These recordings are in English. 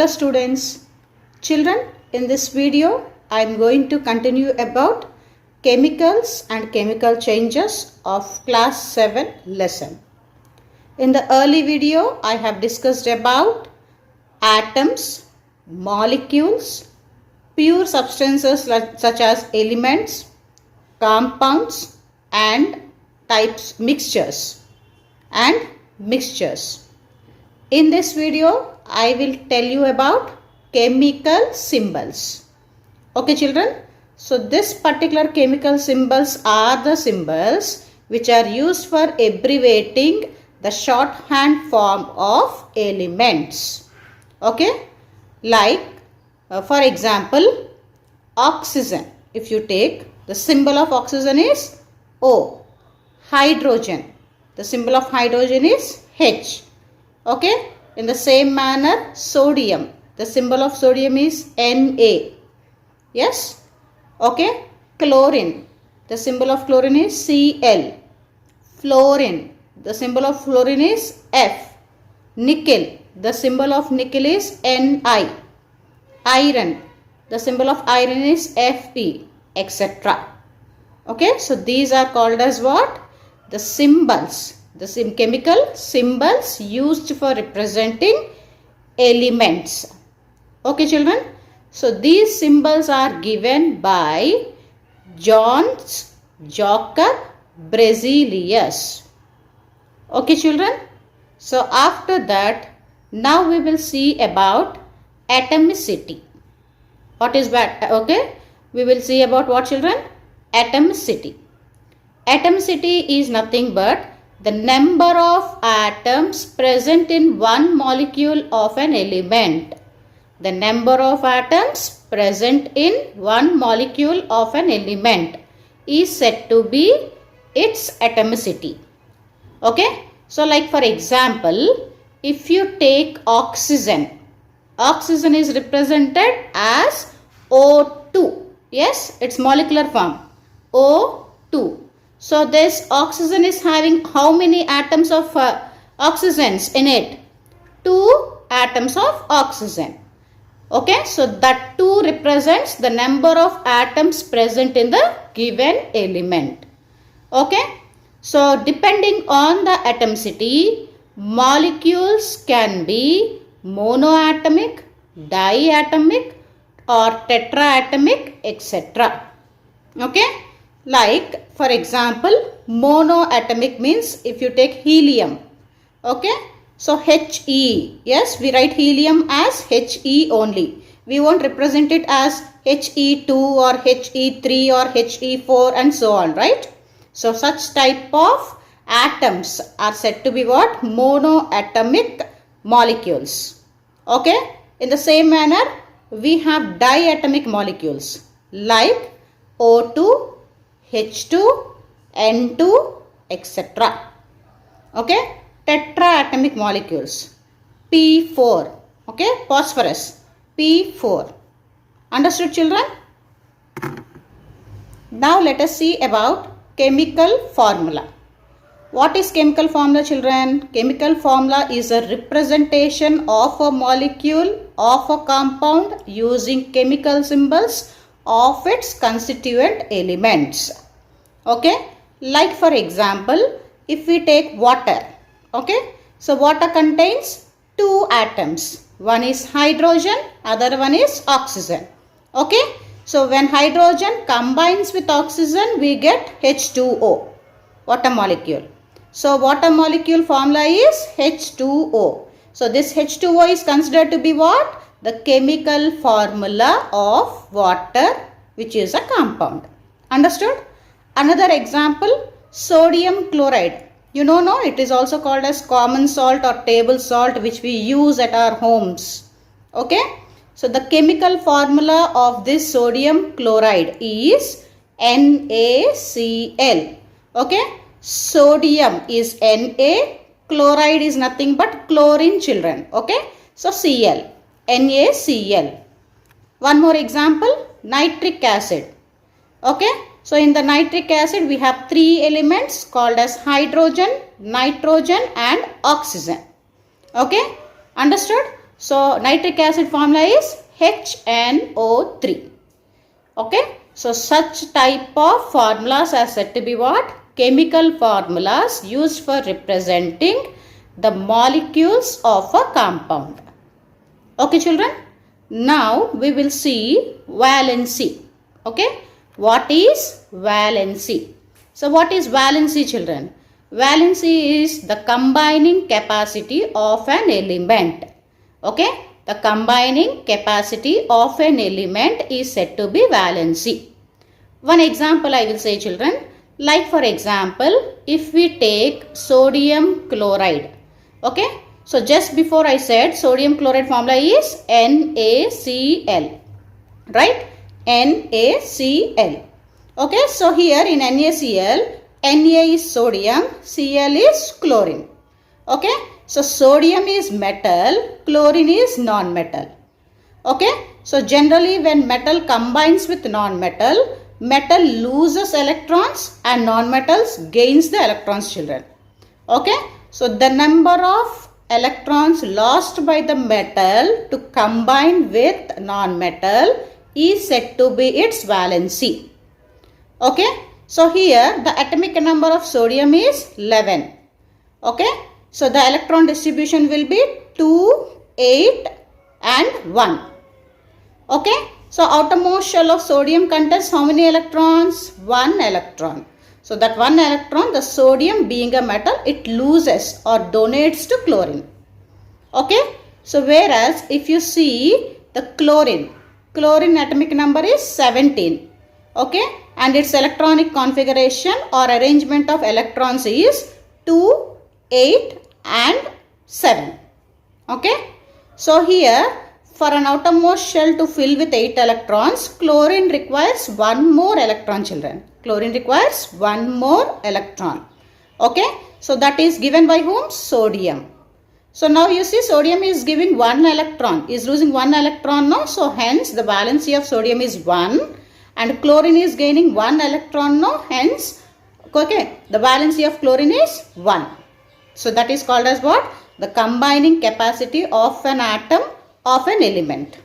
Hello students. Children, in this video I am going to continue about chemicals and chemical changes of class 7 lesson. In the early video I have discussed about atoms, molecules, pure substances such as elements, compounds and mixtures. In this video I will tell you about chemical symbols. Okay children, so this particular chemical symbols are the symbols which are used for abbreviating the shorthand form of elements. Okay, like for example oxygen. If you take, the symbol of oxygen is O. Hydrogen, the symbol of hydrogen is H. Okay, in the same manner sodium, the symbol of sodium is Na. Yes. Okay, chlorine, the symbol of chlorine is Cl. Fluorine, the symbol of fluorine is F. Nickel, the symbol of nickel is Ni. Iron, the symbol of iron is Fe, etc. Okay, so these are called as what? The symbols. The chemical symbols used for representing elements. Okay children, so these symbols are given by Jöns Jacob Berzelius. Okay children, so after that now we will see about atomicity. What is that? Okay, we will see about what children? Atomicity. Atomicity is nothing but the number of atoms present in one molecule of an element. The number of atoms present in one molecule of an element is said to be its atomicity. Okay, so like for example, if you take oxygen, oxygen is represented as O2. Yes, its molecular form O2. So this oxygen is having how many atoms of oxygens in it? 2 atoms of oxygen. Okay, so that 2 represents the number of atoms present in the given element. Okay, so depending on the atomicity, molecules can be monoatomic, diatomic or tetraatomic, etc. Okay, like for example monoatomic means if you take helium. Okay, so He, yes, we write helium as He only. We won't represent it as He2 or He3 or He4 and so on, right? So such type of atoms are said to be what? Monoatomic molecules. Okay, in the same manner we have diatomic molecules like O2, H2, N2, etc. Okay, tetraatomic molecules P4. Okay, phosphorus P4. Understood children? Now let us see about chemical formula. What is chemical formula children? Chemical formula is a representation of a molecule of a compound using chemical symbols of its constituent elements. Okay, like for example if we take water. Okay, so water contains 2 atoms. One is hydrogen, other one is oxygen. Okay, so when hydrogen combines with oxygen we get H2O, water molecule. So water molecule formula is H2O. So this H2O is considered to be what? The chemical formula of water, which is a compound. Understood? Another example, sodium chloride. You know, no, it is also called as common salt or table salt, which we use at our homes. Okay, so the chemical formula of this sodium chloride is NaCl. Okay, sodium is Na, chloride is nothing but chlorine children. Okay, so Cl, NaCl. One more example, nitric acid. Okay, so in the nitric acid we have 3 elements called as hydrogen, nitrogen and oxygen. Okay, understood? So nitric acid formula is HNO3. Okay. So such type of formulas are said to be what? Chemical formulas used for representing the molecules of a compound. Okay children. Now we will see valency. Okay. What is valency? So what is valency children? Valency is the combining capacity of an element. Okay. The combining capacity of an element is said to be valency. One example I will say children. Like for example, if we take sodium chloride. Okay. So just before I said sodium chloride formula is NaCl. Right. NaCl. Okay. So here in NaCl, Na is sodium, Cl is chlorine. Okay. So sodium is metal, chlorine is non-metal. Okay. So generally when metal combines with non-metal, metal loses electrons and non-metals gains the electrons children. Okay. So the number of electrons lost by the metal to combine with non-metal is said to be its valency. Okay. So here the atomic number of sodium is 11. Okay. So the electron distribution will be 2, 8 and 1. Okay. So outermost shell of sodium contains how many electrons? 1 electron. So that 1 electron, the sodium being a metal, it loses or donates to chlorine. Okay. So whereas if you see the chlorine atomic number is 17. Okay. And its electronic configuration or arrangement of electrons is 2, 8 and 7. Okay. So here for an outermost shell to fill with 8 electrons, chlorine requires 1 more electron children. Chlorine requires 1 more electron. Okay. So that is given by whom? Sodium. So now you see sodium is giving 1 electron, is losing 1 electron now. So hence the valency of sodium is 1 and chlorine is gaining 1 electron now. Hence, okay, the valency of chlorine is 1. So that is called as what? The combining capacity of an atom of an element.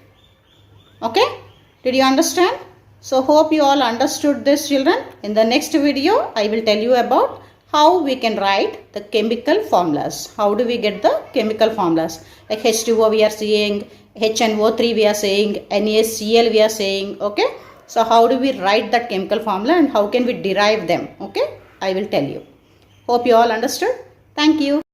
Okay. Did you understand? So hope you all understood this children. In the next video, I will tell you about how we can write the chemical formulas. How do we get the chemical formulas? Like H2O we are saying, HNO3 we are saying, NaCl we are saying. Okay. So how do we write that chemical formula and how can we derive them? Okay. I will tell you. Hope you all understood. Thank you.